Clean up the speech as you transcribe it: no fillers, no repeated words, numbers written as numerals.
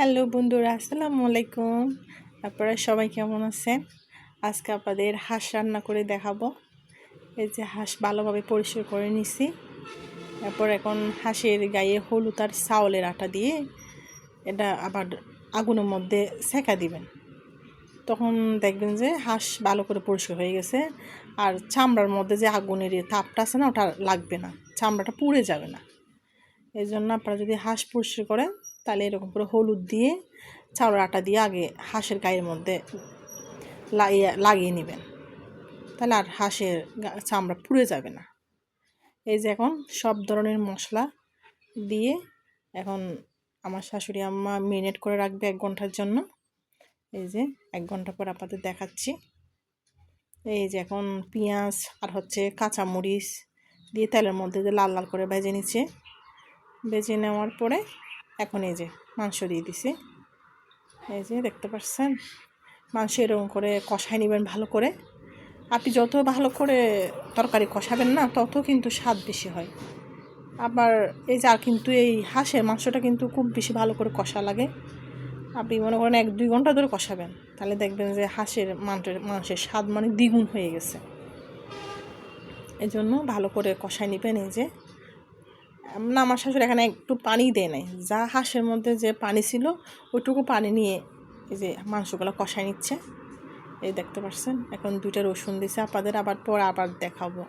Hello বন্ধুরা, আসসালামু আলাইকুম। আপনারা সবাই কেমন আছেন? আজকে আপনাদের হাঁস রান্না করে দেখাবো। এই যে হাঁস ভালোভাবে পরিষ্কার করে নিছি। তারপর এখন হাঁসের গায়ে হলুদ আর চাউলের আটা দিয়ে এটা আবার আগুনের মধ্যে সেঁকা দিবেন। তখন দেখবেন যে হাঁস ভালো করে পরিষ্কার হয়ে গেছে। আর চামড়ার মধ্যে যে আগুনের তাপটা আছে না, ওটা লাগবে না, চামড়াটা পুড়ে যাবে না। এই জন্য আপনারা যদি হাঁস পরিষ্কার করেন তাহলে এরকম করে হলুদ দিয়ে চাউলের আটা দিয়ে আগে হাঁসের গায়ের মধ্যে লাগিয়ে নেবেন, তাহলে আর হাঁসের চামড়া পুড়ে যাবে না। এই যে এখন সব ধরনের মশলা দিয়ে এখন আমার শাশুড়ি আম্মা মেরিনেট করে রাখবে 1 ঘন্টার জন্য। এই যে 1 ঘন্টা পর আপনাদের দেখাচ্ছি। এই যে এখন পেঁয়াজ আর কাঁচামরিচ দিয়ে তেলের মধ্যে লাল লাল করে ভেজে নিচ্ছে। ভেজে নেওয়ার পরে এখন এই যে মাংস দিয়ে দিছি। এই যে দেখতে পাচ্ছেন, মাংস এরকম করে কষায় নেবেন ভালো করে। আপনি যত ভালো করে তরকারি কষাবেন না, তত কিন্তু স্বাদ বেশি হয়। আবার এই যে আর কিন্তু এই হাঁসের মাংসটা কিন্তু খুব বেশি ভালো করে কষা লাগে। আপনি মনে করেন 1-2 ঘন্টা ধরে কষাবেন, তাহলে দেখবেন যে হাঁসের মাংসের স্বাদ মানে দ্বিগুণ হয়ে গেছে। এই জন্য ভালো করে কষায় নেবেন। এই যে না, আমার শাশুড়ি এখানে একটু পানি দেয় নাই, যা হাঁসের মধ্যে যে পানি ছিল ওইটুকু পানি নিয়ে এই যে মাংসগুলো কষায় নিচ্ছে। এই দেখতে পাচ্ছেন, এখন 2টা রসুন দিছে। আপনাদের আবার দেখাবো।